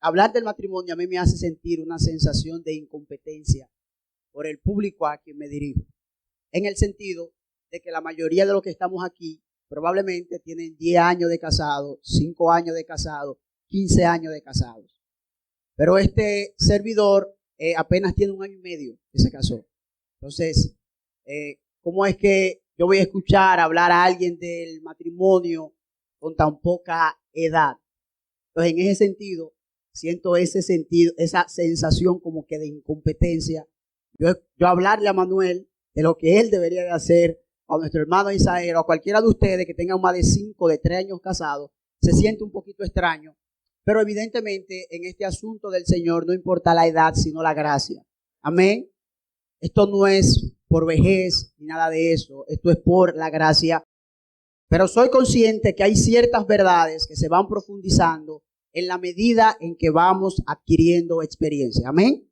hablar del matrimonio a mí me hace sentir una sensación de incompetencia por el público a quien me dirijo, en el sentido de que la mayoría de los que estamos aquí probablemente tienen 10 años de casado, 5 años de casado, 15 años de casados. Pero este servidor apenas tiene 1 año y medio que se casó. Entonces, ¿cómo es que yo voy a escuchar hablar a alguien del matrimonio con tan poca edad? Entonces, en ese sentido, siento esa sensación como que de incompetencia. Yo hablarle a Manuel de lo que él debería de hacer, a nuestro hermano Isaías, o a cualquiera de ustedes que tengan más de 5, de 3 años casados, se siente un poquito extraño. Pero evidentemente en este asunto del Señor no importa la edad, sino la gracia. Amén. Esto no es por vejez ni nada de eso. Esto es por la gracia. Pero soy consciente que hay ciertas verdades que se van profundizando en la medida en que vamos adquiriendo experiencia. Amén.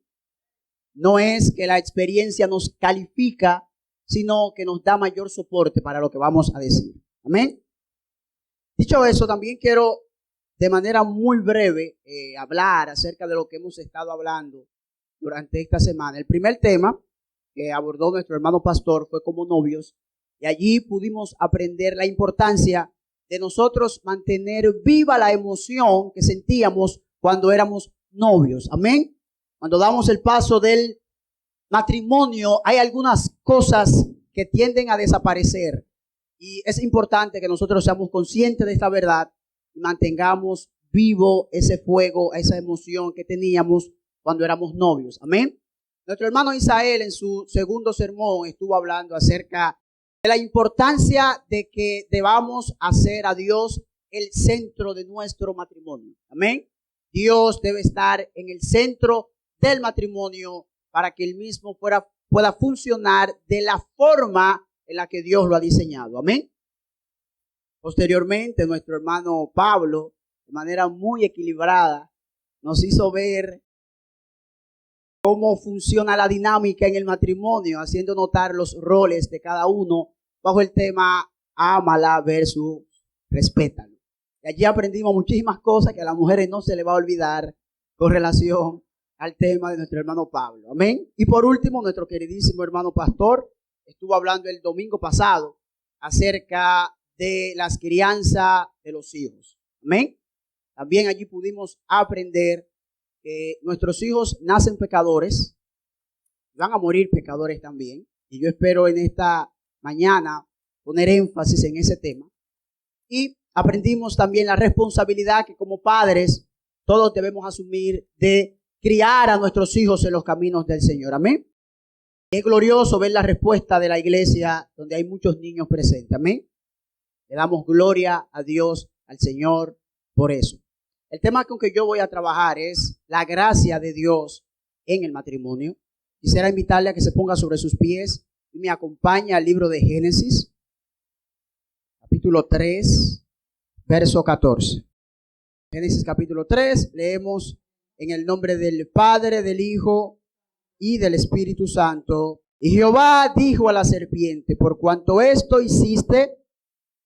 No es que la experiencia nos califica, sino que nos da mayor soporte para lo que vamos a decir. Amén. Dicho eso, también quiero de manera muy breve hablar acerca de lo que hemos estado hablando durante esta semana. El primer tema que abordó nuestro hermano pastor fue como novios, y allí pudimos aprender la importancia de nosotros mantener viva la emoción que sentíamos cuando éramos novios. Amén. Cuando damos el paso del matrimonio, hay algunas cosas que tienden a desaparecer, y es importante que nosotros seamos conscientes de esta verdad y mantengamos vivo ese fuego, esa emoción que teníamos cuando éramos novios. Amén. Nuestro hermano Isaías en su segundo sermón estuvo hablando acerca de la importancia de que debamos hacer a Dios el centro de nuestro matrimonio. Amén. Dios debe estar en el centro del matrimonio para que el mismo pueda funcionar de la forma en la que Dios lo ha diseñado. Amén. Posteriormente, nuestro hermano Pablo, de manera muy equilibrada, nos hizo ver cómo funciona la dinámica en el matrimonio, haciendo notar los roles de cada uno bajo el tema ámala versus respétalo. Y allí aprendimos muchísimas cosas que a las mujeres no se les va a olvidar con relación al tema de nuestro hermano Pablo. Amén. Y por último, nuestro queridísimo hermano pastor estuvo hablando el domingo pasado acerca de las crianzas de los hijos. Amén. También allí pudimos aprender que nuestros hijos nacen pecadores, van a morir pecadores también. Y yo espero en esta mañana poner énfasis en ese tema. Y aprendimos también la responsabilidad que como padres todos debemos asumir de criar a nuestros hijos en los caminos del Señor. Amén. Es glorioso ver la respuesta de la iglesia donde hay muchos niños presentes. Amén. Le damos gloria a Dios, al Señor, por eso. El tema con que yo voy a trabajar es la gracia de Dios en el matrimonio. Quisiera invitarle a que se ponga sobre sus pies y me acompañe al libro de Génesis, capítulo 3, verso 14. Génesis capítulo 3, leemos en el nombre del Padre, del Hijo y del Espíritu Santo. Y Jehová dijo a la serpiente: por cuanto esto hiciste,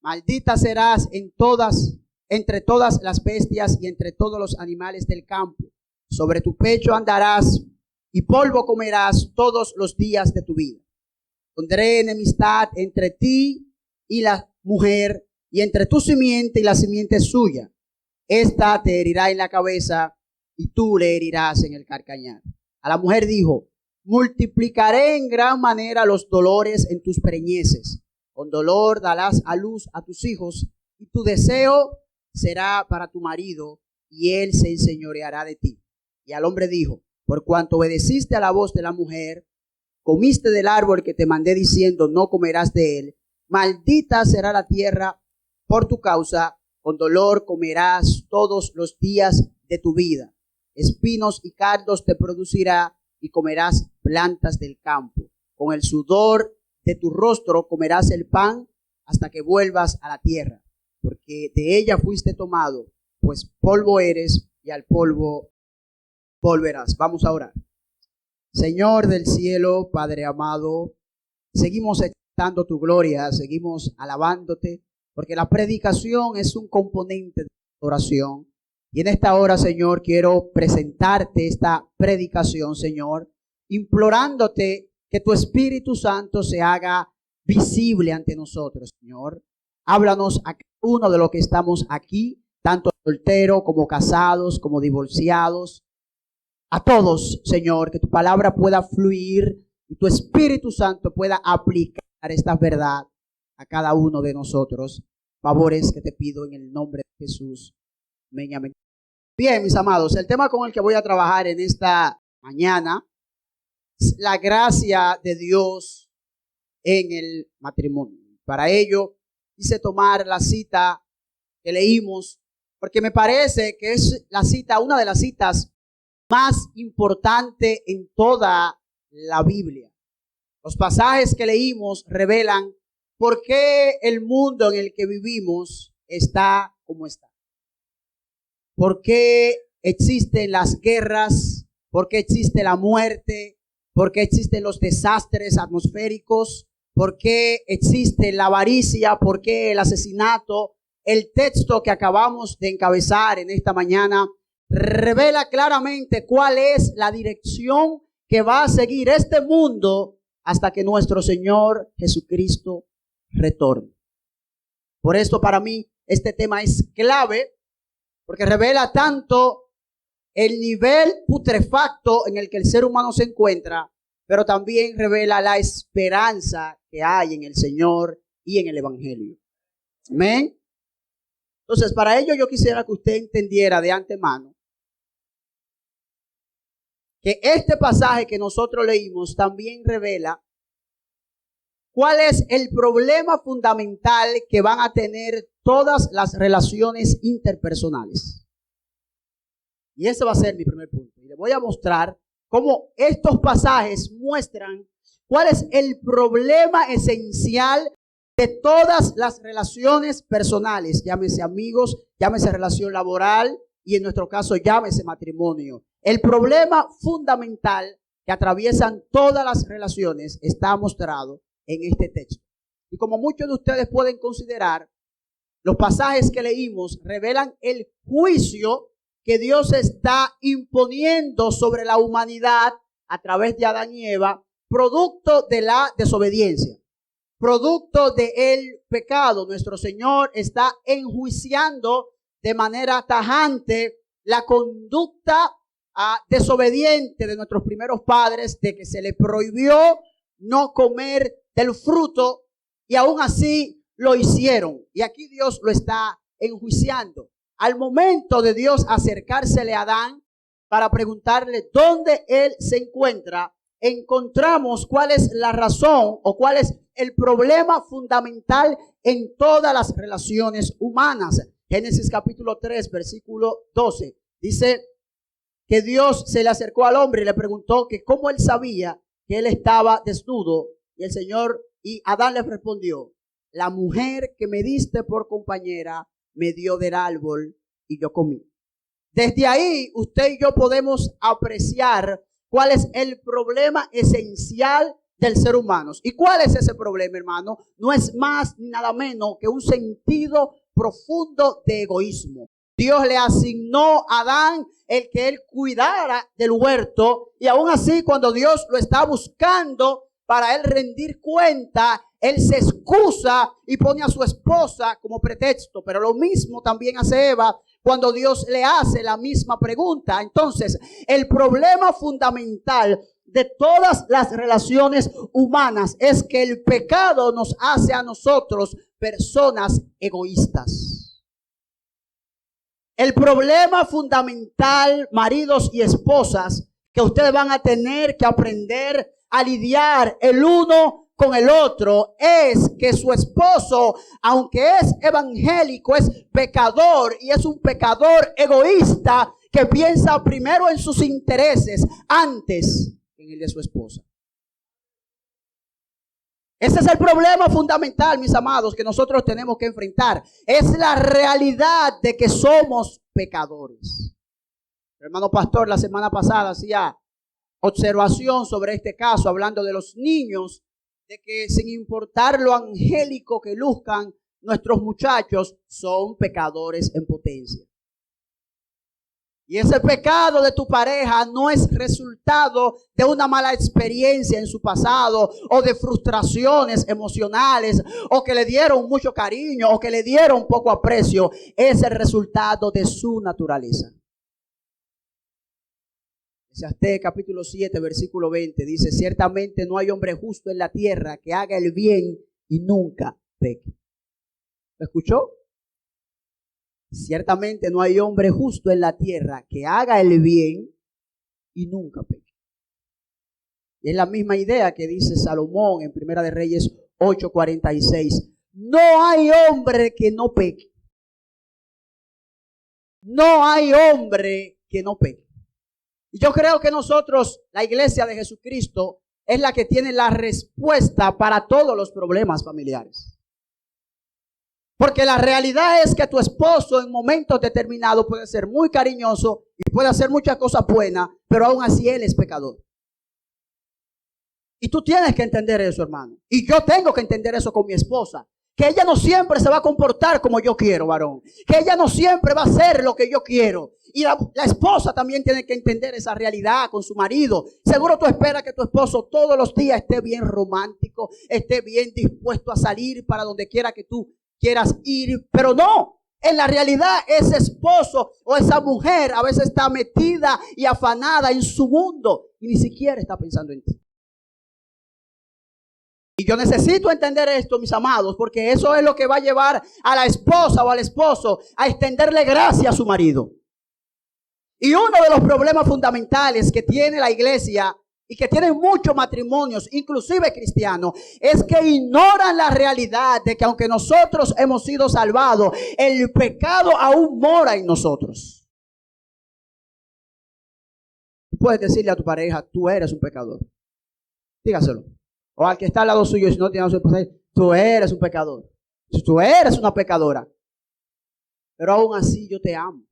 maldita serás entre todas las bestias y entre todos los animales del campo. Sobre tu pecho andarás y polvo comerás todos los días de tu vida. Pondré enemistad entre ti y la mujer, y entre tu simiente y la simiente suya. Esta te herirá en la cabeza y tú le herirás en el calcañar. A la mujer dijo: multiplicaré en gran manera los dolores en tus preñeces. Con dolor darás a luz a tus hijos, y tu deseo será para tu marido, y él se enseñoreará de ti. Y al hombre dijo: por cuanto obedeciste a la voz de la mujer, comiste del árbol que te mandé diciendo: no comerás de él, maldita será la tierra por tu causa, con dolor comerás todos los días de tu vida. Espinos y cardos te producirá, y comerás plantas del campo. Con el sudor de tu rostro comerás el pan hasta que vuelvas a la tierra, porque de ella fuiste tomado, pues polvo eres y al polvo volverás. Vamos a orar. Señor del cielo, Padre amado, seguimos exaltando tu gloria, seguimos alabándote, porque la predicación es un componente de oración. Y en esta hora, Señor, quiero presentarte esta predicación, Señor, implorándote que tu Espíritu Santo se haga visible ante nosotros, Señor. Háblanos a cada uno de los que estamos aquí, tanto solteros como casados, como divorciados. A todos, Señor, que tu palabra pueda fluir y tu Espíritu Santo pueda aplicar esta verdad a cada uno de nosotros. Favores que te pido en el nombre de Jesús. Amén, amén. Bien, mis amados, el tema con el que voy a trabajar en esta mañana es la gracia de Dios en el matrimonio. Para ello, quise tomar la cita que leímos, porque me parece que es la cita, una de las citas más importantes en toda la Biblia. Los pasajes que leímos revelan por qué el mundo en el que vivimos está como está. ¿Por qué existen las guerras? ¿Por qué existe la muerte? ¿Por qué existen los desastres atmosféricos? ¿Por qué existe la avaricia? ¿Por qué el asesinato? El texto que acabamos de encabezar en esta mañana revela claramente cuál es la dirección que va a seguir este mundo hasta que nuestro Señor Jesucristo retorne. Por esto, para mí, este tema es clave, porque revela tanto el nivel putrefacto en el que el ser humano se encuentra, pero también revela la esperanza que hay en el Señor y en el Evangelio. Amén. Entonces, para ello yo quisiera que usted entendiera de antemano que este pasaje que nosotros leímos también revela cuál es el problema fundamental que van a tener todas las relaciones interpersonales. Y ese va a ser mi primer punto. Y le voy a mostrar cómo estos pasajes muestran cuál es el problema esencial de todas las relaciones personales. Llámese amigos, llámese relación laboral y en nuestro caso llámese matrimonio. El problema fundamental que atraviesan todas las relaciones está mostrado en este texto. Y como muchos de ustedes pueden considerar, los pasajes que leímos revelan el juicio que Dios está imponiendo sobre la humanidad a través de Adán y Eva, producto de la desobediencia, producto del pecado. Nuestro Señor está enjuiciando de manera tajante la conducta desobediente de nuestros primeros padres, de que se les prohibió no comer del fruto y aún así lo hicieron. Y aquí Dios lo está enjuiciando. Al momento de Dios acercársele a Adán para preguntarle dónde él se encuentra, encontramos cuál es la razón o cuál es el problema fundamental en todas las relaciones humanas. Génesis capítulo 3, versículo 12. Dice que Dios se le acercó al hombre y le preguntó que cómo él sabía que él estaba desnudo. Y Adán le respondió: la mujer que me diste por compañera me dio del árbol y yo comí. Desde ahí usted y yo podemos apreciar cuál es el problema esencial del ser humano. ¿Y cuál es ese problema, hermano? No es más ni nada menos que un sentido profundo de egoísmo. Dios le asignó a Adán el que él cuidara del huerto, y aún así cuando Dios lo está buscando para él rendir cuenta, él se excusa y pone a su esposa como pretexto. Pero lo mismo también hace Eva cuando Dios le hace la misma pregunta. Entonces, el problema fundamental de todas las relaciones humanas es que el pecado nos hace a nosotros personas egoístas. El problema fundamental, maridos y esposas, que ustedes van a tener que aprender a lidiar el uno con el otro, es que su esposo, aunque es evangélico, es pecador y es un pecador egoísta que piensa primero en sus intereses antes que en el de su esposa. Ese es el problema fundamental, mis amados, que nosotros tenemos que enfrentar. Es la realidad de que somos pecadores. El hermano pastor la semana pasada hacía observación sobre este caso, hablando de los niños, de que sin importar lo angélico que luzcan nuestros muchachos, son pecadores en potencia. Y ese pecado de tu pareja no es resultado de una mala experiencia en su pasado o de frustraciones emocionales o que le dieron mucho cariño o que le dieron poco aprecio. Es el resultado de su naturaleza. Eclesiastés capítulo 7, versículo 20 dice: ciertamente no hay hombre justo en la tierra que haga el bien y nunca peque. ¿Lo escuchó? Ciertamente no hay hombre justo en la tierra que haga el bien y nunca peque. Y es la misma idea que dice Salomón en Primera de Reyes 8:46. No hay hombre que no peque. No hay hombre que no peque. Y yo creo que nosotros, la iglesia de Jesucristo, es la que tiene la respuesta para todos los problemas familiares. Porque la realidad es que tu esposo en momentos determinados puede ser muy cariñoso y puede hacer muchas cosas buenas, pero aún así él es pecador. Y tú tienes que entender eso, hermano. Y yo tengo que entender eso con mi esposa. Que ella no siempre se va a comportar como yo quiero, varón. Que ella no siempre va a hacer lo que yo quiero. Y la esposa también tiene que entender esa realidad con su marido. Seguro tú esperas que tu esposo todos los días esté bien romántico, esté bien dispuesto a salir para donde quiera que tú quieras ir, pero no. En la realidad ese esposo o esa mujer a veces está metida y afanada en su mundo y ni siquiera está pensando en ti. Y yo necesito entender esto, mis amados, porque eso es lo que va a llevar a la esposa o al esposo a extenderle gracia a su marido. Y uno de los problemas fundamentales que tiene la iglesia y que tienen muchos matrimonios, inclusive cristianos, es que ignoran la realidad de que aunque nosotros hemos sido salvados, el pecado aún mora en nosotros. Puedes decirle a tu pareja: tú eres un pecador. Dígaselo. O al que está al lado suyo, si no tiene a su esposa, tú eres un pecador. Tú eres una pecadora. Pero aún así yo te amo.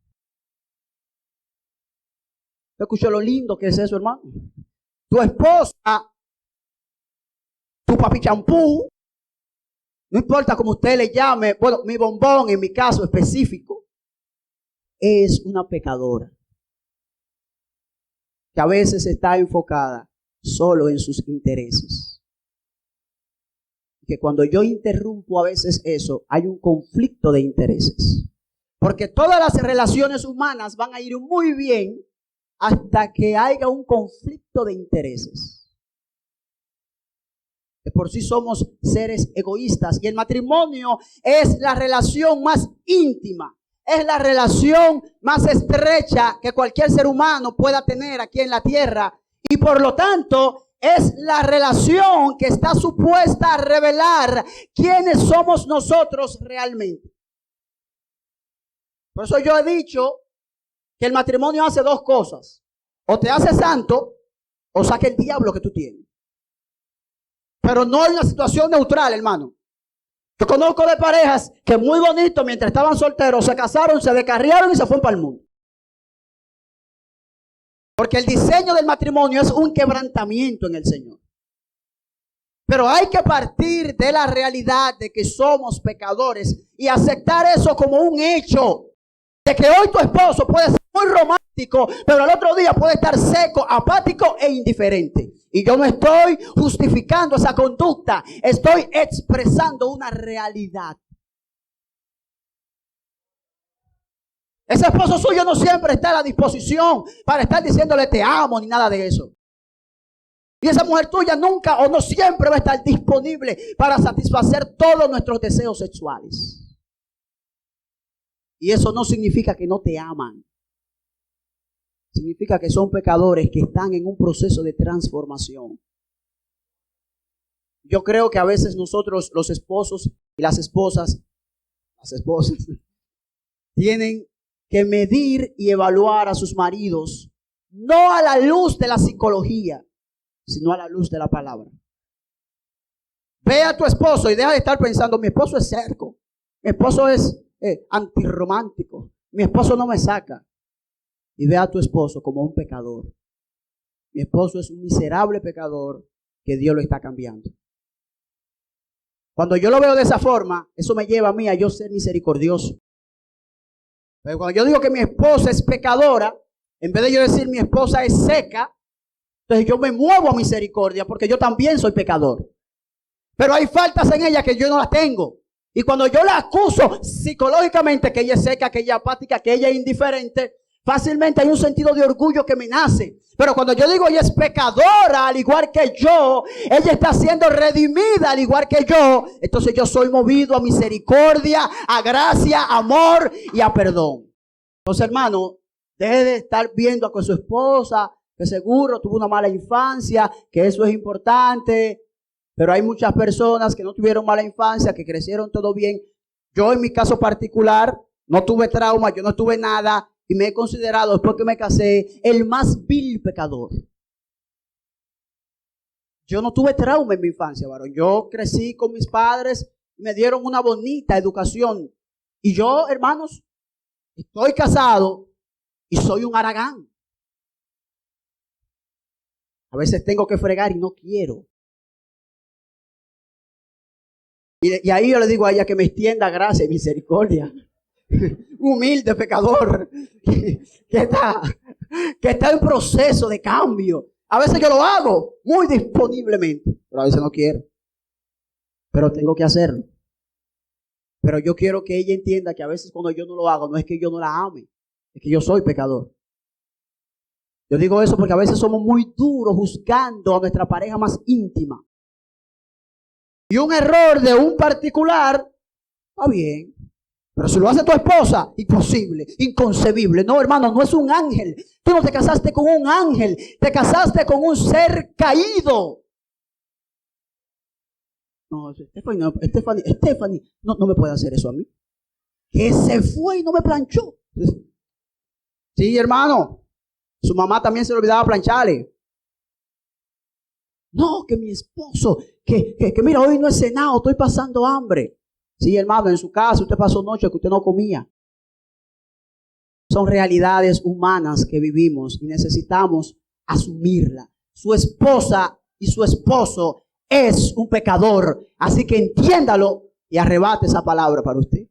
¿Te escuchó lo lindo que es eso, hermano? Tu esposa, tu papi champú, no importa cómo usted le llame, bueno, mi bombón en mi caso específico, es una pecadora que a veces está enfocada solo en sus intereses. Que cuando yo interrumpo a veces eso, hay un conflicto de intereses. Porque todas las relaciones humanas van a ir muy bien hasta que haya un conflicto de intereses. De por sí somos seres egoístas y el matrimonio es la relación más íntima, es la relación más estrecha que cualquier ser humano pueda tener aquí en la tierra y por lo tanto es la relación que está supuesta a revelar quiénes somos nosotros realmente. Por eso yo he dicho que el matrimonio hace dos cosas. O te hace santo o saca el diablo que tú tienes. Pero no en una situación neutral, hermano. Yo conozco de parejas que muy bonito mientras estaban solteros se casaron, se descarriaron y se fueron para el mundo. Porque el diseño del matrimonio es un quebrantamiento en el Señor. Pero hay que partir de la realidad de que somos pecadores y aceptar eso como un hecho. De que hoy tu esposo puede ser muy romántico, pero al otro día puede estar seco, apático e indiferente. Y yo no estoy justificando esa conducta, estoy expresando una realidad. Ese esposo suyo no siempre está a la disposición para estar diciéndole te amo ni nada de eso. Y esa mujer tuya nunca o no siempre va a estar disponible para satisfacer todos nuestros deseos sexuales. Y eso no significa que no te aman. Significa que son pecadores que están en un proceso de transformación. Yo creo que a veces nosotros, los esposos y las esposas tienen que medir y evaluar a sus maridos, no a la luz de la psicología, sino a la luz de la palabra. Ve a tu esposo y deja de estar pensando, mi esposo es cerco, mi esposo es antirromántico, mi esposo no me saca. Y ve a tu esposo como un pecador. Mi esposo es un miserable pecador que Dios lo está cambiando. Cuando yo lo veo de esa forma, eso me lleva a mí a yo ser misericordioso. Pero cuando yo digo que mi esposa es pecadora, En vez de yo decir mi esposa es seca, entonces yo me muevo a misericordia porque yo también soy pecador. Pero hay faltas en ella que yo no las tengo. Y cuando yo la acuso psicológicamente que ella es seca, que ella es apática, que ella es indiferente, fácilmente hay un sentido de orgullo que me nace. Pero cuando yo digo ella es pecadora al igual que yo, ella está siendo redimida al igual que yo, entonces yo soy movido a misericordia, a gracia, a amor y a perdón. Entonces, hermano, deje de estar viendo con su esposa que seguro tuvo una mala infancia, que eso es importante. Pero hay muchas personas que no tuvieron mala infancia, que crecieron todo bien. Yo en mi caso particular no tuve trauma, yo no tuve nada y me he considerado después que me casé el más vil pecador. Yo no tuve trauma en mi infancia, varón. Yo crecí con mis padres y me dieron una bonita educación. Y yo, hermanos, estoy casado y soy un haragán. A veces tengo que fregar y no quiero. Y ahí yo le digo a ella que me extienda gracia y misericordia. Humilde pecador que está en proceso de cambio. A veces yo lo hago muy disponiblemente, pero a veces no quiero. Pero tengo que hacerlo. Pero yo quiero que ella entienda que a veces cuando yo no lo hago, no es que yo no la ame, es que yo soy pecador. Yo digo eso porque a veces somos muy duros juzgando a nuestra pareja más íntima. Y un error de un particular, está bien. Pero si lo hace tu esposa, imposible, inconcebible. No, hermano, no es un ángel. Tú no te casaste con un ángel. Te casaste con un ser caído. No, Stephanie, no me puede hacer eso a mí. Que se fue y no me planchó. Sí, hermano. Su mamá también se le olvidaba plancharle. No, que mi esposo, que mira, hoy no he cenado, estoy pasando hambre. Sí, hermano, en su casa usted pasó noche que usted no comía. Son realidades humanas que vivimos y necesitamos asumirla. Su esposa y su esposo es un pecador, así que entiéndalo y arrebate esa palabra para usted.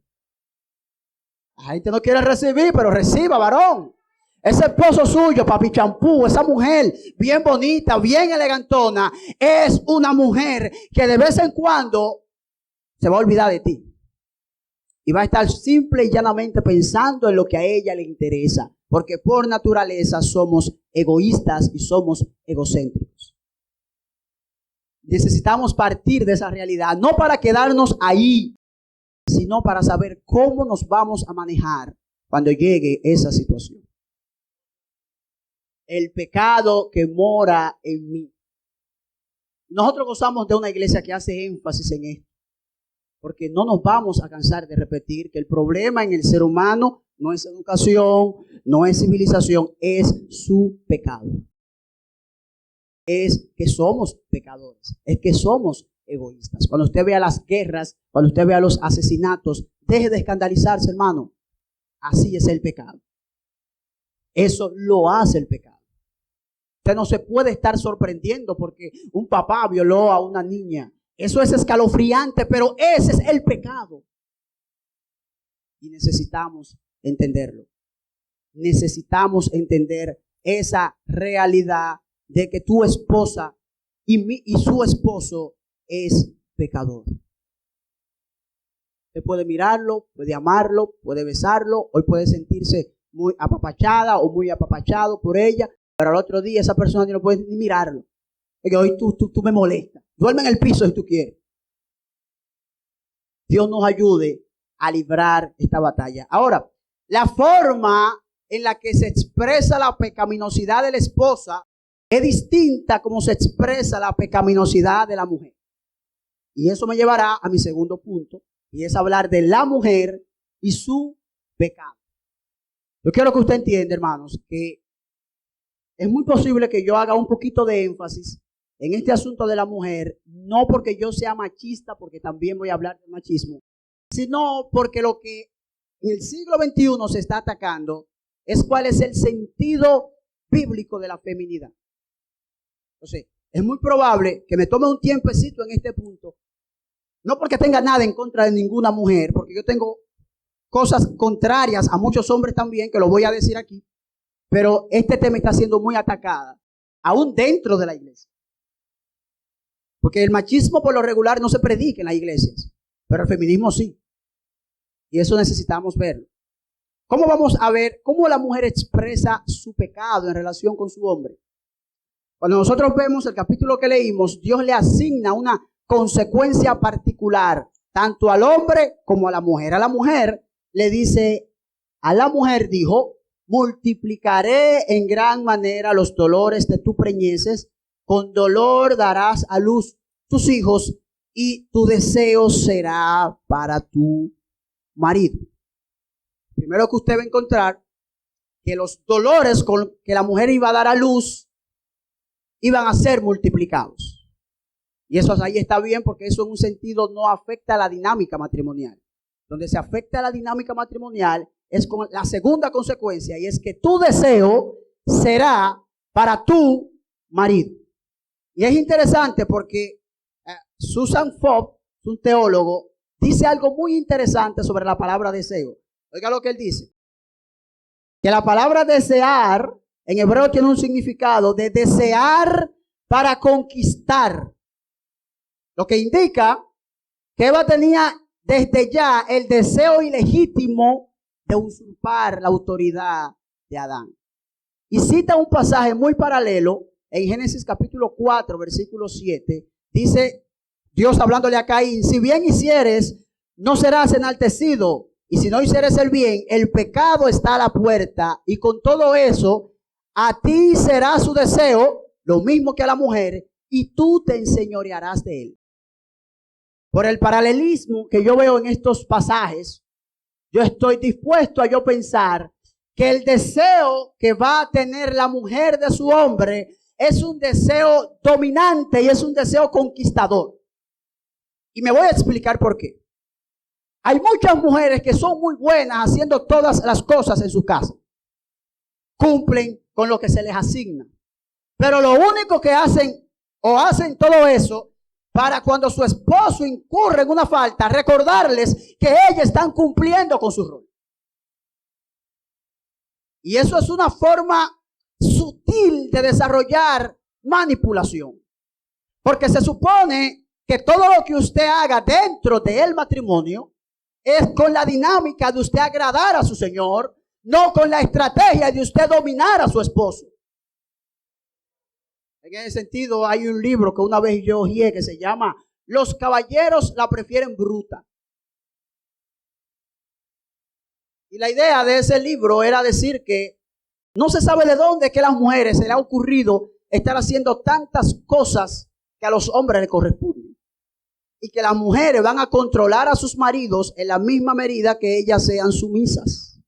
La gente no quiere recibir, pero reciba, varón. Ese esposo suyo, papi champú, esa mujer bien bonita, bien elegantona, es una mujer que de vez en cuando se va a olvidar de ti. Y va a estar simple y llanamente pensando en lo que a ella le interesa. Porque por naturaleza somos egoístas y somos egocéntricos. Necesitamos partir de esa realidad, no para quedarnos ahí, sino para saber cómo nos vamos a manejar cuando llegue esa situación. El pecado que mora en mí. Nosotros gozamos de una iglesia que hace énfasis en esto, porque no nos vamos a cansar de repetir que el problema en el ser humano no es educación, no es civilización, es su pecado. Es que somos pecadores, es que somos egoístas. Cuando usted vea las guerras, cuando usted vea los asesinatos, deje de escandalizarse, hermano. Así es el pecado. Eso lo hace el pecado. Usted no se puede estar sorprendiendo porque un papá violó a una niña. Eso es escalofriante, pero ese es el pecado. Y necesitamos entenderlo. Necesitamos entender esa realidad de que tu esposa y su esposo es pecador. Usted puede mirarlo, puede amarlo, puede besarlo, hoy puede sentirse muy apapachada o muy apapachado por ella, pero al otro día esa persona no puede ni mirarlo. Porque hoy tú me molestas. Duerme en el piso si tú quieres. Dios nos ayude a librar esta batalla. Ahora, la forma en la que se expresa la pecaminosidad de la esposa es distinta como se expresa la pecaminosidad de la mujer. Y eso me llevará a mi segundo punto, y es hablar de la mujer y su pecado. Yo quiero que usted entienda, hermanos, que es muy posible que yo haga un poquito de énfasis en este asunto de la mujer, no porque yo sea machista, porque también voy a hablar del machismo, sino porque lo que en el siglo XXI se está atacando es cuál es el sentido bíblico de la feminidad. Entonces, es muy probable que me tome un tiempecito en este punto, no porque tenga nada en contra de ninguna mujer, porque yo tengo cosas contrarias a muchos hombres también, que lo voy a decir aquí, pero este tema está siendo muy atacado, aún dentro de la iglesia. Porque el machismo por lo regular no se predica en las iglesias, pero el feminismo sí. Y eso necesitamos verlo. ¿Cómo vamos a ver cómo la mujer expresa su pecado en relación con su hombre? Cuando nosotros vemos el capítulo que leímos, Dios le asigna una consecuencia particular, tanto al hombre como a la mujer. A la mujer le dice, a la mujer dijo, multiplicaré en gran manera los dolores de tu preñeces, con dolor darás a luz tus hijos y tu deseo será para tu marido. Primero que usted va a encontrar que los dolores con que la mujer iba a dar a luz iban a ser multiplicados. Y eso ahí está bien porque eso en un sentido no afecta a la dinámica matrimonial. Donde se afecta a la dinámica matrimonial es con la segunda consecuencia y es que tu deseo será para tu marido. Y es interesante porque Susan Fopp, un teólogo, dice algo muy interesante sobre la palabra deseo. Oiga lo que él dice. Que la palabra desear en hebreo tiene un significado de desear para conquistar. Lo que indica que Eva tenía desde ya el deseo ilegítimo de usurpar la autoridad de Adán. Y cita un pasaje muy paralelo en Génesis capítulo 4, versículo 7. Dice Dios hablándole a Caín, si bien hicieres, no serás enaltecido. Y si no hicieres el bien, el pecado está a la puerta. Y con todo eso, a ti será su deseo, lo mismo que a la mujer, y tú te enseñorearás de él. Por el paralelismo que yo veo en estos pasajes, yo estoy dispuesto a yo pensar que el deseo que va a tener la mujer de su hombre es un deseo dominante y es un deseo conquistador. Y me voy a explicar por qué. Hay muchas mujeres que son muy buenas haciendo todas las cosas en su casa. Cumplen con lo que se les asigna. Pero lo único que hacen o hacen todo eso para cuando su esposo incurre en una falta, recordarles que ellas están cumpliendo con su rol. Y eso es una forma sutil de desarrollar manipulación. Porque se supone que todo lo que usted haga dentro del matrimonio es con la dinámica de usted agradar a su Señor, no con la estrategia de usted dominar a su esposo. En ese sentido, hay un libro que una vez yo oí que se llama Los caballeros la prefieren bruta. Y la idea de ese libro era decir que no se sabe de dónde que a las mujeres se les ha ocurrido estar haciendo tantas cosas que a los hombres les corresponden. Y que las mujeres van a controlar a sus maridos en la misma medida que ellas sean sumisas.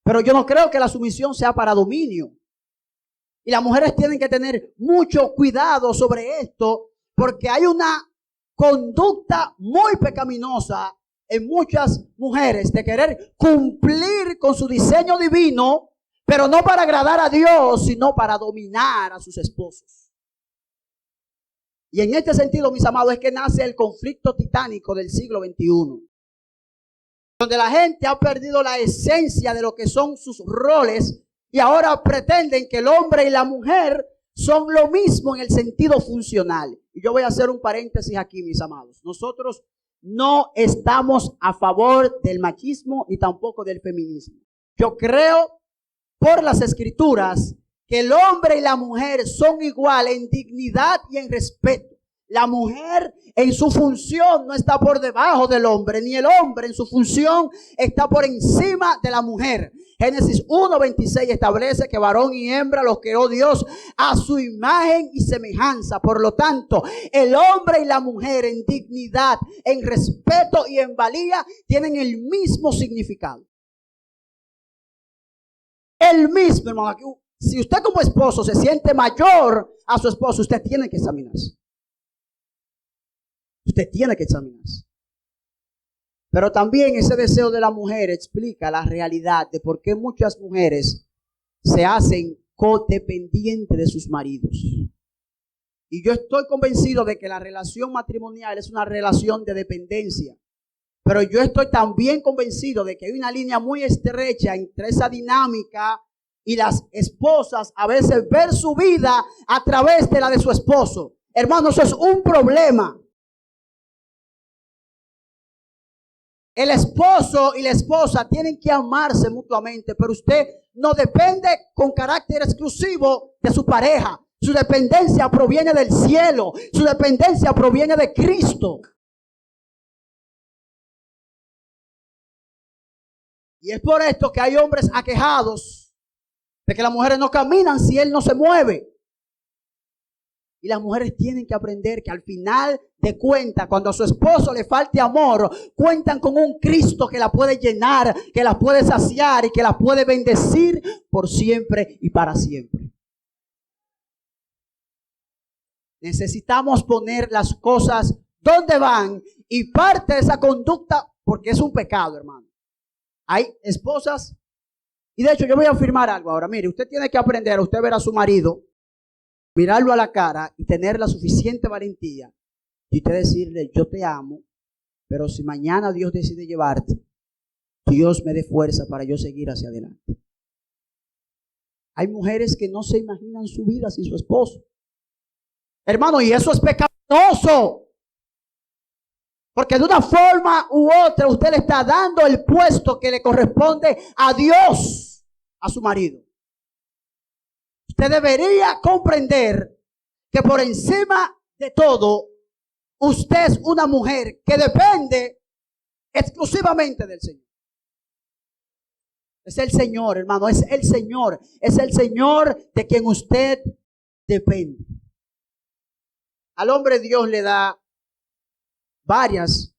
Pero yo no creo que la sumisión sea para dominio. Y las mujeres tienen que tener mucho cuidado sobre esto, porque hay una conducta muy pecaminosa en muchas mujeres de querer cumplir con su diseño divino, pero no para agradar a Dios, sino para dominar a sus esposos. Y en este sentido, mis amados, es que nace el conflicto titánico del siglo XXI, donde la gente ha perdido la esencia de lo que son sus roles y ahora pretenden que el hombre y la mujer son lo mismo en el sentido funcional. Y yo voy a hacer un paréntesis aquí, mis amados. Nosotros no estamos a favor del machismo ni tampoco del feminismo. Yo creo por las escrituras que el hombre y la mujer son iguales en dignidad y en respeto. La mujer en su función no está por debajo del hombre, ni el hombre en su función está por encima de la mujer. Génesis 1:26 establece que varón y hembra los creó Dios a su imagen y semejanza. Por lo tanto, el hombre y la mujer en dignidad, en respeto y en valía tienen el mismo significado. El mismo, hermano. Si usted como esposo se siente mayor a su esposo, usted tiene que examinarse. Usted tiene que examinarse. Pero también ese deseo de la mujer explica la realidad de por qué muchas mujeres se hacen codependientes de sus maridos. Y yo estoy convencido de que la relación matrimonial es una relación de dependencia. Pero yo estoy también convencido de que hay una línea muy estrecha entre esa dinámica y las esposas a veces ver su vida a través de la de su esposo. Hermano, eso es un problema. El esposo y la esposa tienen que amarse mutuamente, pero usted no depende con carácter exclusivo de su pareja. Su dependencia proviene del cielo. Su dependencia proviene de Cristo. Y es por esto que hay hombres aquejados de que las mujeres no caminan si él no se mueve. Y las mujeres tienen que aprender que al final de cuentas, cuando a su esposo le falte amor, cuentan con un Cristo que la puede llenar, que la puede saciar y que la puede bendecir por siempre y para siempre. Necesitamos poner las cosas donde van y parte de esa conducta, porque es un pecado, hermano. Hay esposas, y de hecho yo voy a afirmar algo ahora. Mire, usted tiene que aprender a usted ver a su marido, mirarlo a la cara y tener la suficiente valentía y usted decirle: yo te amo, pero si mañana Dios decide llevarte, Dios me dé fuerza para yo seguir hacia adelante. Hay mujeres que no se imaginan su vida sin su esposo. Hermano, y eso es pecaminoso. Porque de una forma u otra usted le está dando el puesto que le corresponde a Dios, a su marido. Usted debería comprender que por encima de todo, usted es una mujer que depende exclusivamente del Señor. Es el Señor, hermano, es el Señor. Es el Señor de quien usted depende. Al hombre Dios le da varias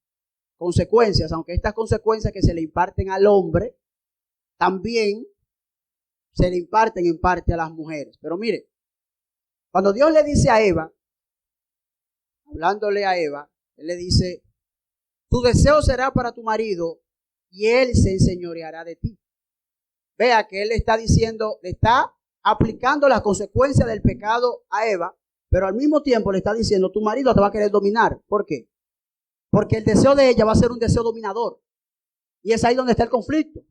consecuencias, aunque estas consecuencias que se le imparten al hombre, también se le imparten en parte a las mujeres. Pero mire, cuando Dios le dice a Eva, hablándole a Eva, Él le dice: tu deseo será para tu marido y él se enseñoreará de ti. Vea que Él le está diciendo, le está aplicando las consecuencias del pecado a Eva, pero al mismo tiempo le está diciendo: tu marido te va a querer dominar. ¿Por qué? Porque el deseo de ella va a ser un deseo dominador. Y es ahí donde está el conflicto.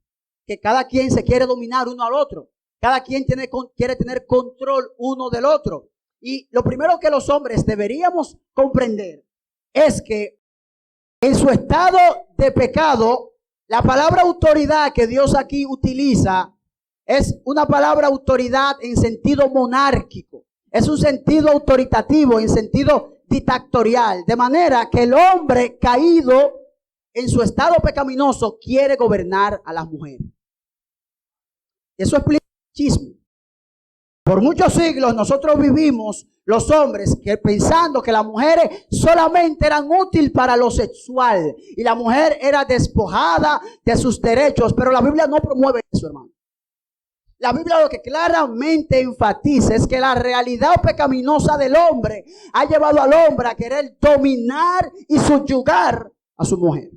Que cada quien se quiere dominar uno al otro. Cada quien quiere tener control uno del otro. Y lo primero que los hombres deberíamos comprender es que en su estado de pecado, la palabra autoridad que Dios aquí utiliza es una palabra autoridad en sentido monárquico. Es un sentido autoritativo, en sentido dictatorial. De manera que el hombre caído en su estado pecaminoso quiere gobernar a las mujeres. Eso explica el machismo. Por muchos siglos nosotros vivimos, los hombres, que pensando que las mujeres solamente eran útiles para lo sexual y la mujer era despojada de sus derechos. Pero la Biblia no promueve eso, hermano. La Biblia lo que claramente enfatiza es que la realidad pecaminosa del hombre ha llevado al hombre a querer dominar y subyugar a su mujer.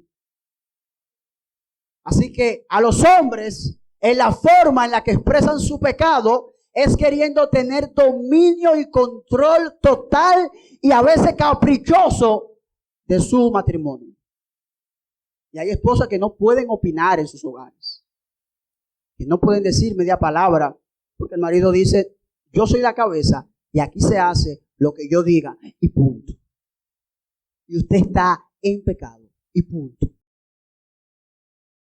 Así que a los hombres, en la forma en la que expresan su pecado, es queriendo tener dominio y control total y a veces caprichoso de su matrimonio. Y hay esposas que no pueden opinar en sus hogares. Que no pueden decir media palabra, porque el marido dice: yo soy la cabeza y aquí se hace lo que yo diga y punto. Y usted está en pecado y punto.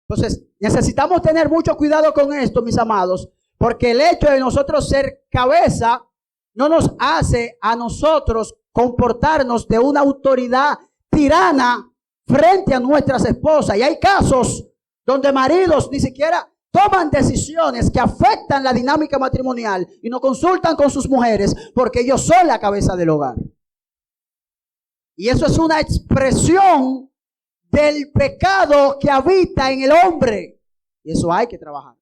Entonces, necesitamos tener mucho cuidado con esto, mis amados, porque el hecho de nosotros ser cabeza no nos hace a nosotros comportarnos de una autoridad tirana frente a nuestras esposas. Y hay casos donde maridos ni siquiera toman decisiones que afectan la dinámica matrimonial y no consultan con sus mujeres porque ellos son la cabeza del hogar. Y eso es una expresión del pecado que habita en el hombre. Y eso hay que trabajar.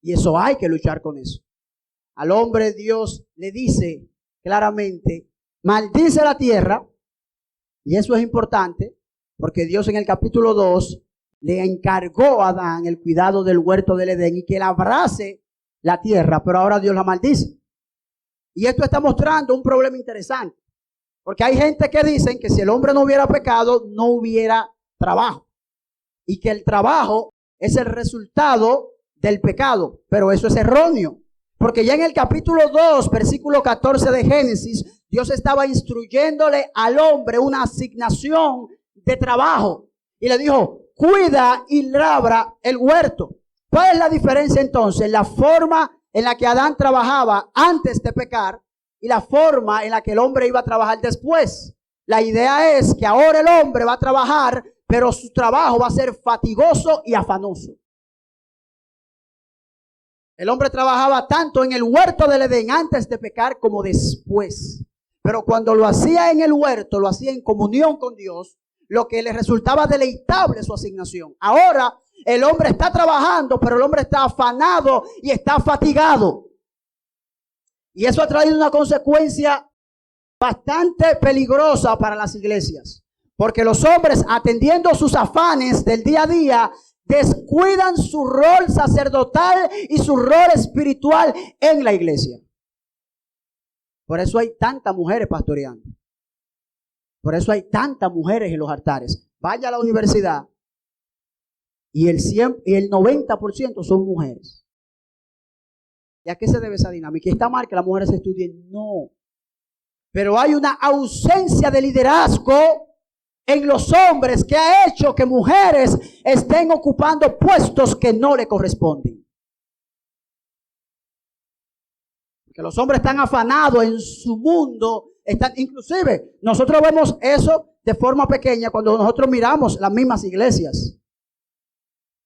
Y eso hay que luchar con eso. Al hombre Dios le dice claramente: maldice la tierra. Y eso es importante porque Dios en el capítulo 2 le encargó a Adán el cuidado del huerto del Edén y que labrase la tierra, pero ahora Dios la maldice. Y esto está mostrando un problema interesante, porque hay gente que dicen que si el hombre no hubiera pecado, no hubiera trabajo. Y que el trabajo es el resultado del pecado. Pero eso es erróneo. Porque ya en el capítulo 2, versículo 14 de Génesis, Dios estaba instruyéndole al hombre una asignación de trabajo. Y le dijo, cuida y labra el huerto. ¿Cuál es la diferencia entonces? La forma en la que Adán trabajaba antes de pecar y la forma en la que el hombre iba a trabajar después. La idea es que ahora el hombre va a trabajar, pero su trabajo va a ser fatigoso y afanoso. El hombre trabajaba tanto en el huerto del Edén antes de pecar como después. Pero cuando lo hacía en el huerto, lo hacía en comunión con Dios, lo que le resultaba deleitable su asignación. Ahora el hombre está trabajando, pero el hombre está afanado y está fatigado. Y eso ha traído una consecuencia bastante peligrosa para las iglesias. Porque los hombres, atendiendo sus afanes del día a día, descuidan su rol sacerdotal y su rol espiritual en la iglesia. Por eso hay tantas mujeres pastoreando. Por eso hay tantas mujeres en los altares. Vaya a la universidad y el 90% son mujeres. ¿Y a qué se debe esa dinámica? ¿Está mal que las mujeres estudien? No. Pero hay una ausencia de liderazgo en los hombres que ha hecho que mujeres estén ocupando puestos que no le corresponden. Que los hombres están afanados en su mundo. Inclusive, nosotros vemos eso de forma pequeña cuando nosotros miramos las mismas iglesias.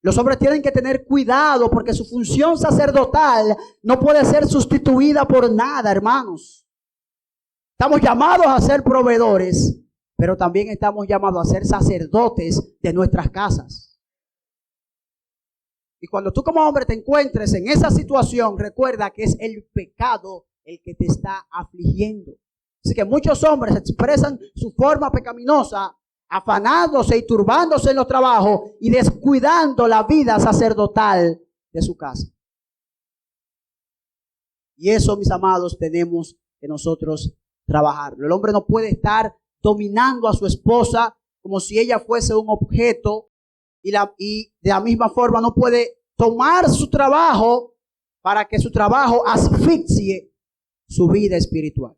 Los hombres tienen que tener cuidado porque su función sacerdotal no puede ser sustituida por nada, hermanos. Estamos llamados a ser proveedores, pero también estamos llamados a ser sacerdotes de nuestras casas. Y cuando tú como hombre te encuentres en esa situación, recuerda que es el pecado el que te está afligiendo. Así que muchos hombres expresan su forma pecaminosa, afanándose y turbándose en los trabajos y descuidando la vida sacerdotal de su casa. Y eso, mis amados, tenemos que nosotros trabajarlo. El hombre no puede estar dominando a su esposa como si ella fuese un objeto y de la misma forma no puede tomar su trabajo para que su trabajo asfixie su vida espiritual.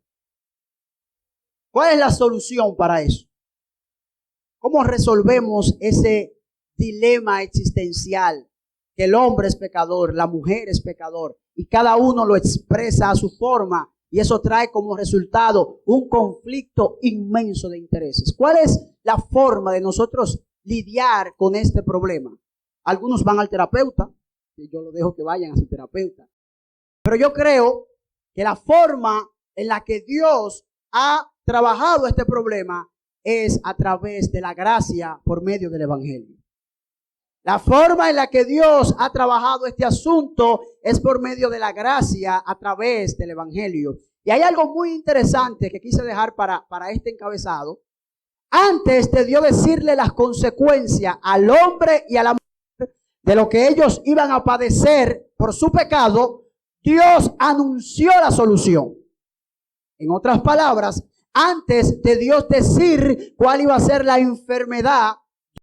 ¿Cuál es la solución para eso? ¿Cómo resolvemos ese dilema existencial? Que el hombre es pecador, la mujer es pecador y cada uno lo expresa a su forma y eso trae como resultado un conflicto inmenso de intereses. ¿Cuál es la forma de nosotros lidiar con este problema? Algunos van al terapeuta y yo los dejo que vayan a su terapeuta. Pero yo creo que la forma en la que Dios ha trabajado este problema es a través de la gracia por medio del evangelio. La forma en la que Dios ha trabajado este asunto es por medio de la gracia a través del evangelio. Y hay algo muy interesante que quise dejar para este encabezado. Antes de Dios decirle las consecuencias al hombre y a la mujer de lo que ellos iban a padecer por su pecado, Dios anunció la solución. En otras palabras, antes de Dios decir cuál iba a ser la enfermedad,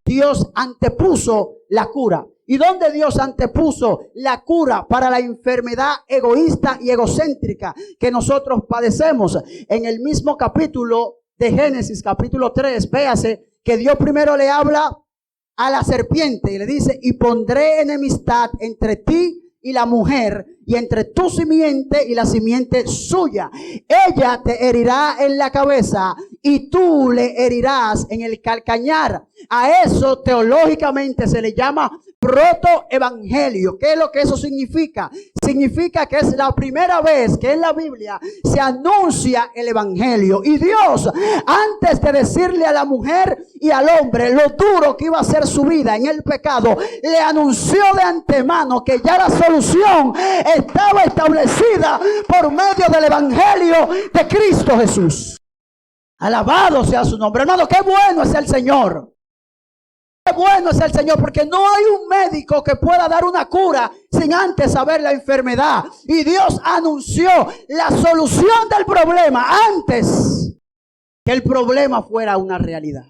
Dios antepuso la cura. ¿Y dónde Dios antepuso la cura para la enfermedad egoísta y egocéntrica que nosotros padecemos? En el mismo capítulo de Génesis, capítulo 3, véase que Dios primero le habla a la serpiente y le dice, y pondré enemistad entre ti y la mujer, y entre tu simiente y la simiente suya. Ella te herirá en la cabeza y tú le herirás en el calcañar. A eso teológicamente se le llama protoevangelio. ¿Qué es lo que eso significa? Significa que es la primera vez que en la Biblia se anuncia el evangelio. Y Dios, antes de decirle a la mujer y al hombre lo duro que iba a ser su vida en el pecado, le anunció de antemano que ya la solución estaba establecida por medio del evangelio de Cristo Jesús. Alabado sea su nombre. Hermano, qué bueno es el Señor. Qué bueno es el Señor, porque no hay un médico que pueda dar una cura sin antes saber la enfermedad. Y Dios anunció la solución del problema antes que el problema fuera una realidad.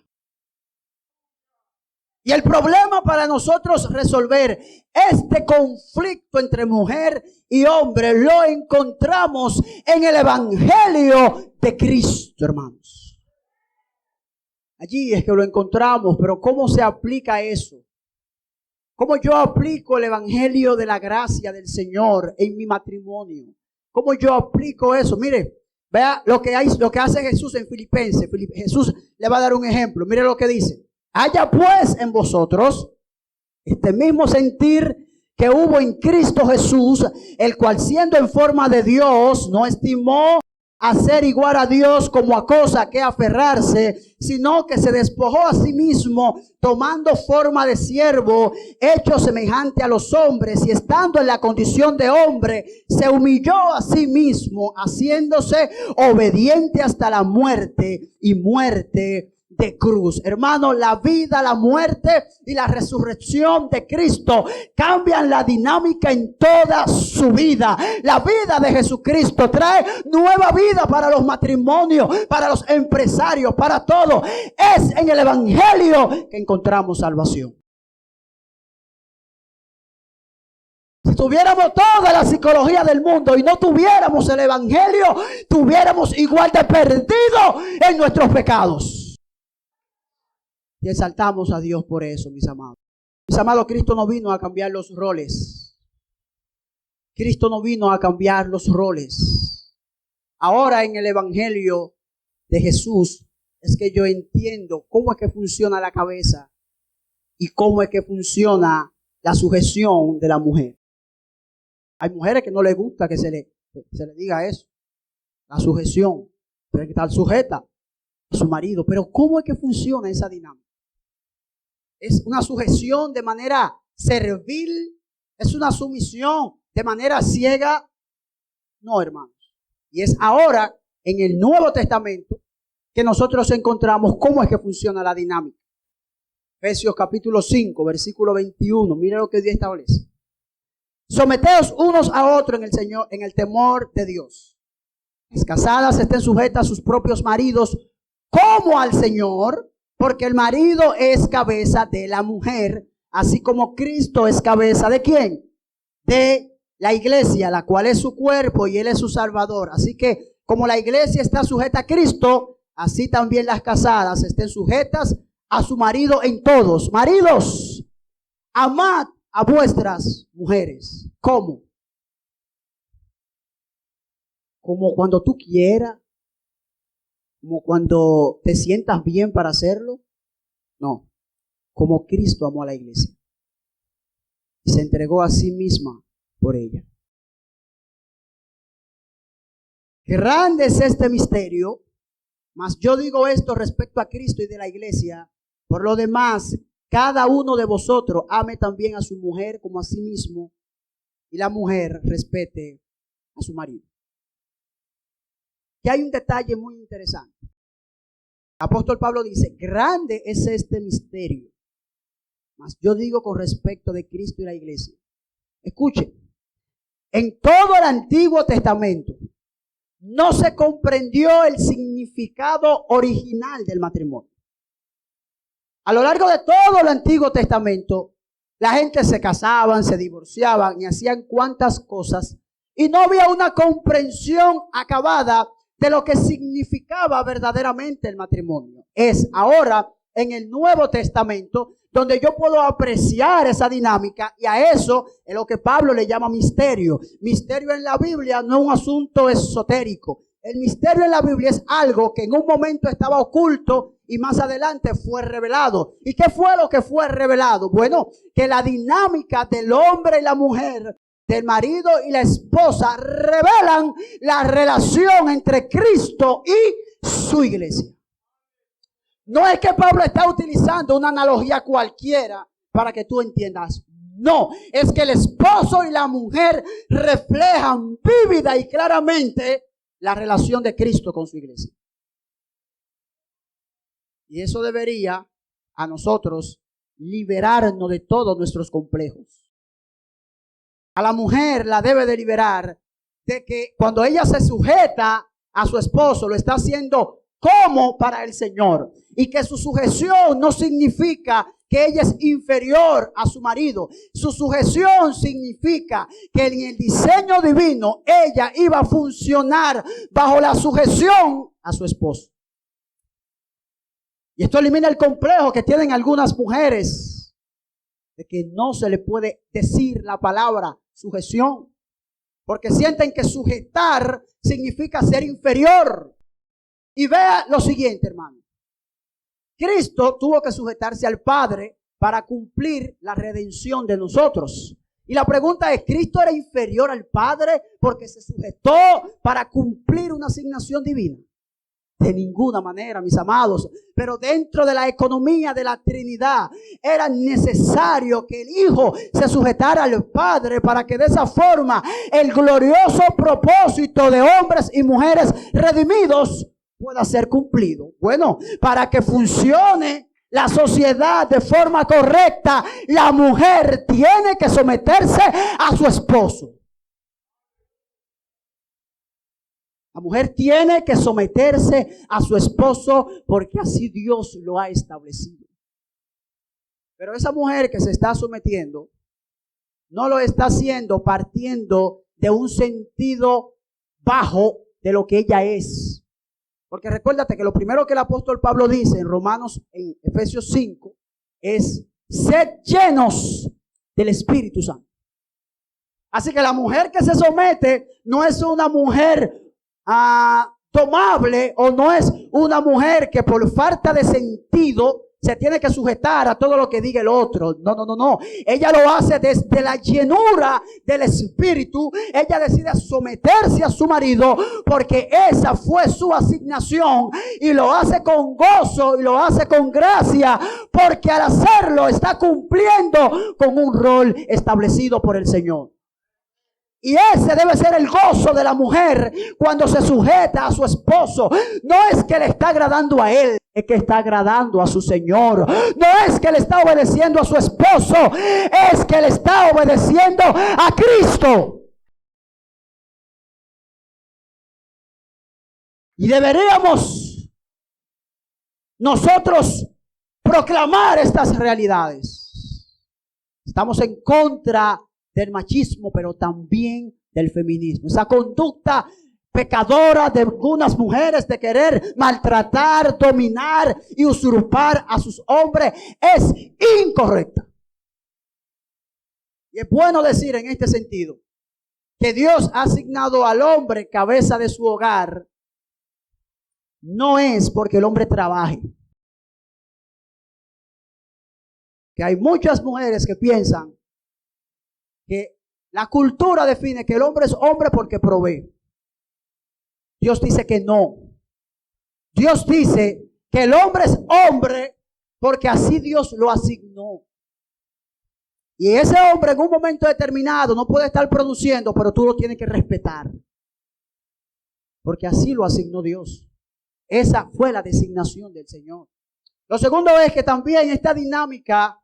Y el problema para nosotros resolver este conflicto entre mujer y hombre lo encontramos en el Evangelio de Cristo, hermanos. Allí es que lo encontramos, pero ¿cómo se aplica eso? ¿Cómo yo aplico el Evangelio de la gracia del Señor en mi matrimonio? ¿Cómo yo aplico eso? Mire, vea lo que hace Jesús en Filipenses. Jesús le va a dar un ejemplo. Mire lo que dice. Haya pues en vosotros este mismo sentir que hubo en Cristo Jesús, el cual siendo en forma de Dios, no estimó a ser igual a Dios como a cosa que aferrarse, sino que se despojó a sí mismo, tomando forma de siervo, hecho semejante a los hombres, y estando en la condición de hombre, se humilló a sí mismo, haciéndose obediente hasta la muerte y muerte de cruz. Hermano, la vida, la muerte y la resurrección de Cristo cambian la dinámica en toda su vida. La vida de Jesucristo trae nueva vida para los matrimonios, para los empresarios, para todo. Es en el Evangelio que encontramos salvación. Si tuviéramos toda la psicología del mundo y no tuviéramos el Evangelio, tuviéramos igual de perdido en nuestros pecados. Y exaltamos a Dios por eso, mis amados. Mis amados, Cristo no vino a cambiar los roles. Cristo no vino a cambiar los roles. Ahora en el Evangelio de Jesús es que yo entiendo cómo es que funciona la cabeza y cómo es que funciona la sujeción de la mujer. Hay mujeres que no les gusta que se le diga eso. La sujeción. Tiene que estar sujeta a su marido. Pero ¿cómo es que funciona esa dinámica? ¿Es una sujeción de manera servil? ¿Es una sumisión de manera ciega? No, hermanos. Y es ahora en el Nuevo Testamento que nosotros encontramos cómo es que funciona la dinámica. Efesios capítulo 5, versículo 21. Mire lo que Dios establece. Someteos unos a otros en el Señor, en el temor de Dios. Las casadas estén sujetas a sus propios maridos como al Señor, porque el marido es cabeza de la mujer, así como Cristo es cabeza ¿de quién? De la iglesia, la cual es su cuerpo y Él es su Salvador. Así que como la iglesia está sujeta a Cristo, así también las casadas estén sujetas a su marido en todos. Maridos, amad a vuestras mujeres. ¿Cómo? Como cuando tú quieras. Como cuando te sientas bien para hacerlo. No, como Cristo amó a la iglesia y se entregó a sí misma por ella. Grande es este misterio, mas yo digo esto respecto a Cristo y de la iglesia. Por lo demás, cada uno de vosotros ame también a su mujer como a sí mismo, y la mujer respete a su marido. Y hay un detalle muy interesante. El apóstol Pablo dice, grande es este misterio, mas yo digo con respecto de Cristo y la iglesia. Escuchen, en todo el Antiguo Testamento no se comprendió el significado original del matrimonio. A lo largo de todo el Antiguo Testamento, la gente se casaban, se divorciaban y hacían cuantas cosas, y no había una comprensión acabada de lo que significaba verdaderamente el matrimonio. Es ahora en el Nuevo Testamento donde yo puedo apreciar esa dinámica, y a eso es lo que Pablo le llama misterio. Misterio en la Biblia no es un asunto esotérico. El misterio en la Biblia es algo que en un momento estaba oculto y más adelante fue revelado. ¿Y qué fue lo que fue revelado? Bueno, que la dinámica del hombre y la mujer, del marido y la esposa, revelan la relación entre Cristo y su iglesia. No es que Pablo está utilizando una analogía cualquiera para que tú entiendas. No, es que el esposo y la mujer reflejan vívida y claramente la relación de Cristo con su iglesia. Y eso debería a nosotros liberarnos de todos nuestros complejos. A la mujer la debe de liberar de que cuando ella se sujeta a su esposo, lo está haciendo como para el Señor. Y que su sujeción no significa que ella es inferior a su marido. Su sujeción significa que en el diseño divino ella iba a funcionar bajo la sujeción a su esposo. Y esto elimina el complejo que tienen algunas mujeres de que no se le puede decir la palabra sujeción, porque sienten que sujetar significa ser inferior. Y vea lo siguiente, hermano. Cristo tuvo que sujetarse al Padre para cumplir la redención de nosotros. Y la pregunta es, ¿Cristo era inferior al Padre porque se sujetó para cumplir una asignación divina? De ninguna manera, mis amados. Pero dentro de la economía de la Trinidad era necesario que el Hijo se sujetara al Padre para que de esa forma el glorioso propósito de hombres y mujeres redimidos pueda ser cumplido. Bueno, para que funcione la sociedad de forma correcta, la mujer tiene que someterse a su esposo. La mujer tiene que someterse a su esposo porque así Dios lo ha establecido. Pero esa mujer que se está sometiendo no lo está haciendo partiendo de un sentido bajo de lo que ella es. Porque recuérdate que lo primero que el apóstol Pablo dice en Efesios 5 es: sed llenos del Espíritu Santo. Así que la mujer que se somete no es una mujer tomable, o no es una mujer que por falta de sentido se tiene que sujetar a todo lo que diga el otro. No. Ella lo hace desde la llenura del Espíritu. Ella decide someterse a su marido porque esa fue su asignación, y lo hace con gozo y lo hace con gracia, porque al hacerlo está cumpliendo con un rol establecido por el Señor. Y ese debe ser el gozo de la mujer cuando se sujeta a su esposo. No es que le está agradando a él, es que está agradando a su Señor. No es que le está obedeciendo a su esposo, es que le está obedeciendo a Cristo. Y deberíamos nosotros proclamar estas realidades. Estamos en contra del machismo, pero también del feminismo. Esa conducta pecadora de algunas mujeres de querer maltratar, dominar y usurpar a sus hombres es incorrecta. Y es bueno decir en este sentido que Dios ha asignado al hombre cabeza de su hogar, no es porque el hombre trabaje. Que hay muchas mujeres que piensan que la cultura define que el hombre es hombre porque provee. Dios dice que no. Dios dice que el hombre es hombre porque así Dios lo asignó. Y ese hombre en un momento determinado no puede estar produciendo, pero tú lo tienes que respetar. Porque así lo asignó Dios. Esa fue la designación del Señor. Lo segundo es que también esta dinámica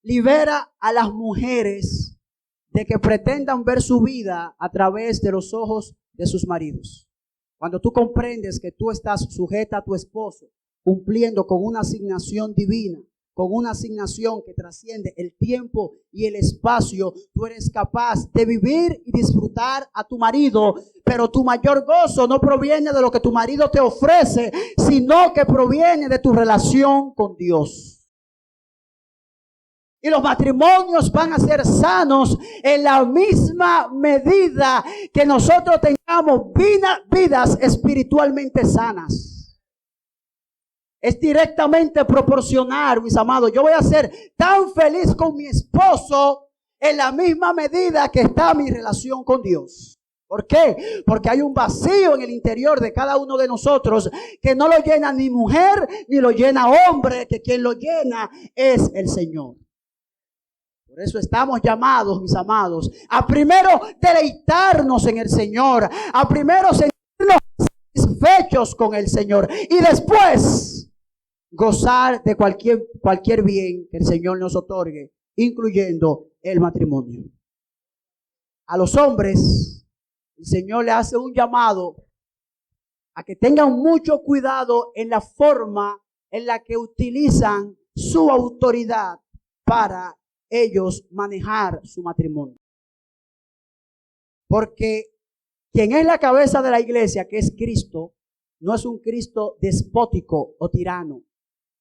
libera a las mujeres de que pretendan ver su vida a través de los ojos de sus maridos. Cuando tú comprendes que tú estás sujeta a tu esposo, cumpliendo con una asignación divina, con una asignación que trasciende el tiempo y el espacio, tú eres capaz de vivir y disfrutar a tu marido, pero tu mayor gozo no proviene de lo que tu marido te ofrece, sino que proviene de tu relación con Dios. Y los matrimonios van a ser sanos en la misma medida que nosotros tengamos vidas espiritualmente sanas. Es directamente proporcional, mis amados. Yo voy a ser tan feliz con mi esposo en la misma medida que está mi relación con Dios. ¿Por qué? Porque hay un vacío en el interior de cada uno de nosotros que no lo llena ni mujer ni lo llena hombre, que quien lo llena es el Señor. Por eso estamos llamados, mis amados, a primero deleitarnos en el Señor, a primero sentirnos satisfechos con el Señor y después gozar de cualquier bien que el Señor nos otorgue, incluyendo el matrimonio. A los hombres, el Señor le hace un llamado a que tengan mucho cuidado en la forma en la que utilizan su autoridad para ellos manejar su matrimonio. Porque quien es la cabeza de la iglesia, que es Cristo, no es un Cristo despótico o tirano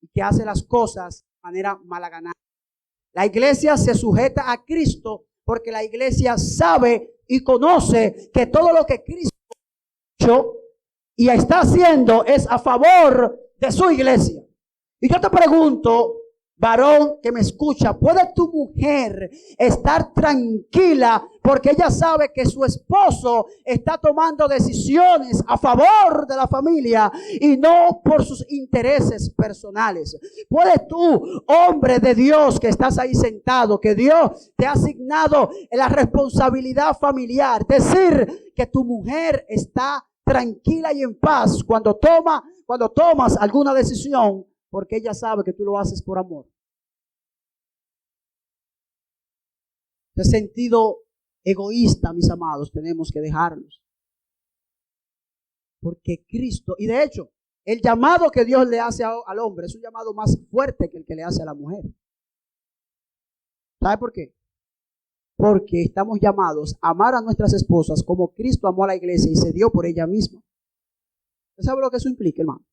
y que hace las cosas de manera malaganada. La iglesia se sujeta a Cristo porque la iglesia sabe y conoce que todo lo que Cristo ha hecho y está haciendo es a favor de su iglesia. Y yo te pregunto, varón que me escucha, ¿puede tu mujer estar tranquila porque ella sabe que su esposo está tomando decisiones a favor de la familia y no por sus intereses personales? ¿Puedes tú, hombre de Dios que estás ahí sentado, que Dios te ha asignado la responsabilidad familiar, decir que tu mujer está tranquila y en paz cuando tomas alguna decisión? Porque ella sabe que tú lo haces por amor. Ese sentido egoísta, mis amados, tenemos que dejarlos. Porque Cristo, y de hecho, el llamado que Dios le hace al hombre es un llamado más fuerte que el que le hace a la mujer. ¿Sabe por qué? Porque estamos llamados a amar a nuestras esposas como Cristo amó a la iglesia y se dio por ella misma. ¿Usted sabe lo que eso implica, hermano?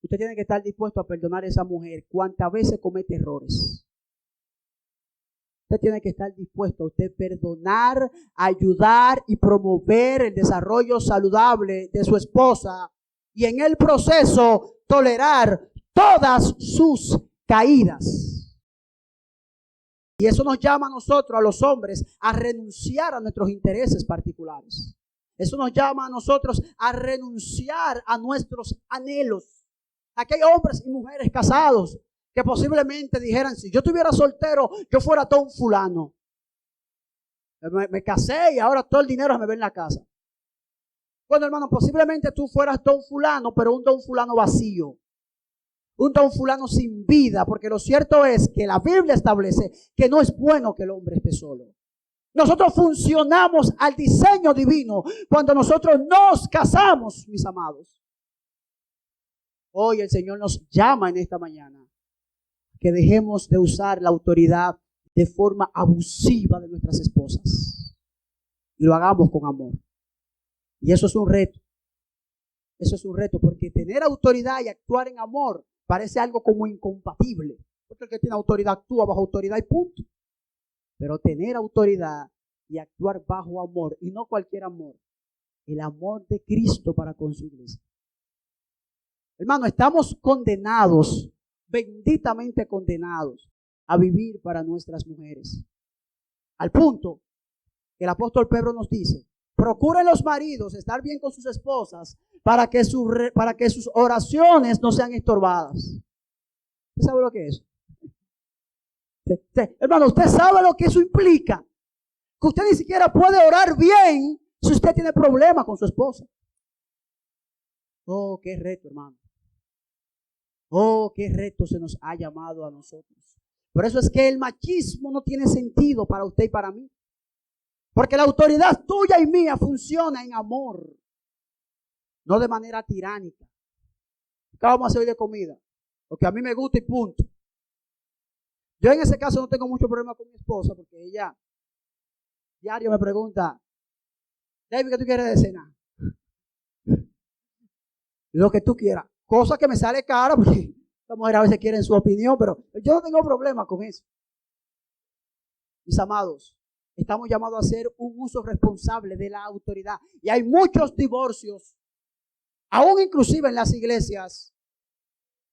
Usted tiene que estar dispuesto a perdonar a esa mujer cuantas veces comete errores. Usted tiene que estar dispuesto a usted perdonar, ayudar y promover el desarrollo saludable de su esposa y en el proceso tolerar todas sus caídas. Y eso nos llama a nosotros, a los hombres, a renunciar a nuestros intereses particulares. Eso nos llama a nosotros a renunciar a nuestros anhelos. Aquí hay hombres y mujeres casados que posiblemente dijeran, si yo estuviera soltero, yo fuera don fulano. Me casé y ahora todo el dinero me ve en la casa. Bueno, hermano, posiblemente tú fueras don fulano, pero un don fulano vacío. Un don fulano sin vida, porque lo cierto es que la Biblia establece que no es bueno que el hombre esté solo. Nosotros funcionamos al diseño divino cuando nosotros nos casamos, mis amados. Hoy el Señor nos llama en esta mañana que dejemos de usar la autoridad de forma abusiva de nuestras esposas y lo hagamos con amor. Y eso es un reto. Eso es un reto porque tener autoridad y actuar en amor parece algo como incompatible. Porque el que tiene autoridad actúa bajo autoridad y punto. Pero tener autoridad y actuar bajo amor, y no cualquier amor, el amor de Cristo para con su iglesia. Hermano, estamos condenados, benditamente condenados, a vivir para nuestras mujeres. Al punto que el apóstol Pedro nos dice, procuren los maridos estar bien con sus esposas para que sus oraciones no sean estorbadas. ¿Usted sabe lo que es? Hermano, usted sabe lo que eso implica. Que usted ni siquiera puede orar bien si usted tiene problemas con su esposa. Oh, qué reto, hermano. Oh, qué reto se nos ha llamado a nosotros. Por eso es que el machismo no tiene sentido para usted y para mí. Porque la autoridad tuya y mía funciona en amor, no de manera tiránica. ¿Qué vamos a hacer hoy de comida? Lo que a mí me gusta y punto. Yo en ese caso no tengo mucho problema con mi esposa porque ella diario me pregunta, David, ¿qué tú quieres de cenar? Lo que tú quieras. Cosa que me sale cara porque las mujeres a veces quieren su opinión, pero yo no tengo problema con eso. Mis amados, estamos llamados a hacer un uso responsable de la autoridad. Y hay muchos divorcios, aún inclusive en las iglesias,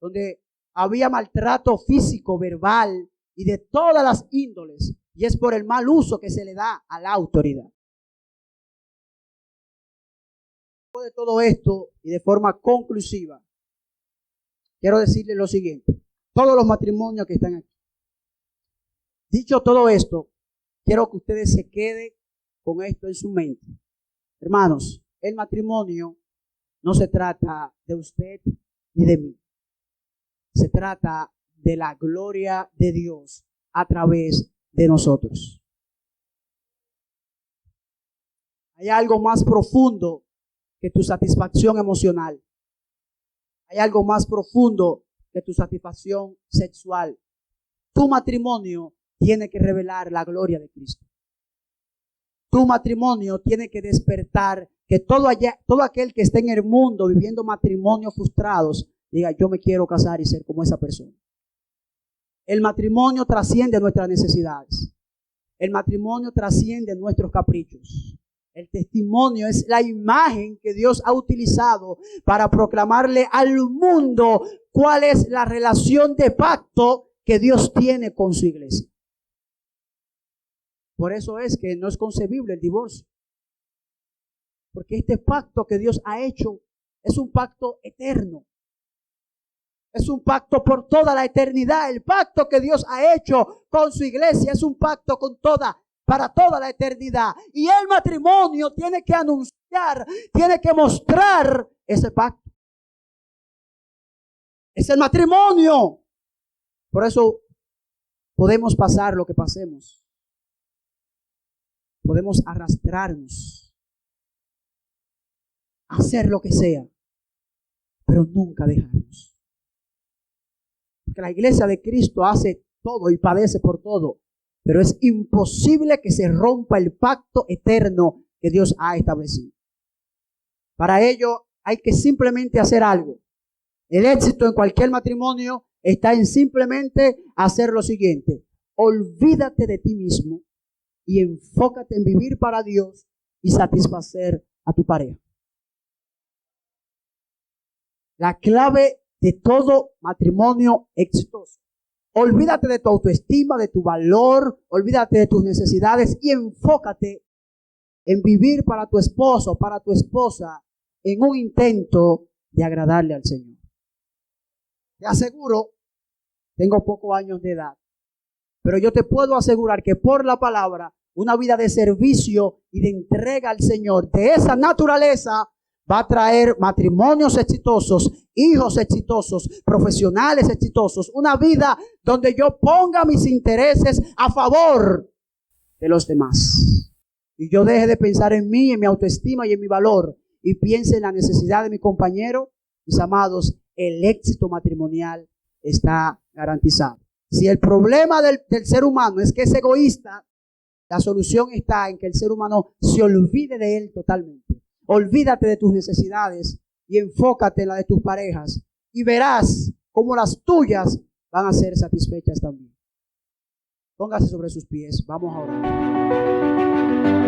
donde había maltrato físico, verbal y de todas las índoles. Y es por el mal uso que se le da a la autoridad. Después de todo esto y de forma conclusiva, quiero decirles lo siguiente. Todos los matrimonios que están aquí. Dicho todo esto, quiero que ustedes se queden con esto en su mente. Hermanos, el matrimonio no se trata de usted ni de mí. Se trata de la gloria de Dios a través de nosotros. Hay algo más profundo que tu satisfacción emocional. Hay algo más profundo que tu satisfacción sexual. Tu matrimonio tiene que revelar la gloria de Cristo. Tu matrimonio tiene que despertar que todo aquel que esté en el mundo viviendo matrimonios frustrados, diga, yo me quiero casar y ser como esa persona. El matrimonio trasciende nuestras necesidades. El matrimonio trasciende nuestros caprichos. El testimonio es la imagen que Dios ha utilizado para proclamarle al mundo cuál es la relación de pacto que Dios tiene con su iglesia. Por eso es que no es concebible el divorcio. Porque este pacto que Dios ha hecho es un pacto eterno. Es un pacto por toda la eternidad. El pacto que Dios ha hecho con su iglesia es un pacto para toda la eternidad. Y el matrimonio tiene que anunciar, tiene que mostrar ese pacto. Es el matrimonio. Por eso podemos pasar lo que pasemos. Podemos arrastrarnos, hacer lo que sea, pero nunca dejarnos. Porque la iglesia de Cristo hace todo y padece por todo, pero es imposible que se rompa el pacto eterno que Dios ha establecido. Para ello hay que simplemente hacer algo. El éxito en cualquier matrimonio está en simplemente hacer lo siguiente: olvídate de ti mismo y enfócate en vivir para Dios y satisfacer a tu pareja. La clave de todo matrimonio exitoso. Olvídate de tu autoestima, de tu valor, olvídate de tus necesidades y enfócate en vivir para tu esposo, para tu esposa, en un intento de agradarle al Señor. Te aseguro, tengo pocos años de edad, pero yo te puedo asegurar que por la palabra, una vida de servicio y de entrega al Señor, de esa naturaleza, va a traer matrimonios exitosos, hijos exitosos, profesionales exitosos, una vida donde yo ponga mis intereses a favor de los demás. Y yo deje de pensar en mí, en mi autoestima y en mi valor, y piense en la necesidad de mi compañero. Mis amados, el éxito matrimonial está garantizado. Si el problema del ser humano es que es egoísta, la solución está en que el ser humano se olvide de él totalmente. Olvídate de tus necesidades y enfócate en la de tus parejas y verás cómo las tuyas van a ser satisfechas también. Póngase sobre sus pies. Vamos a orar.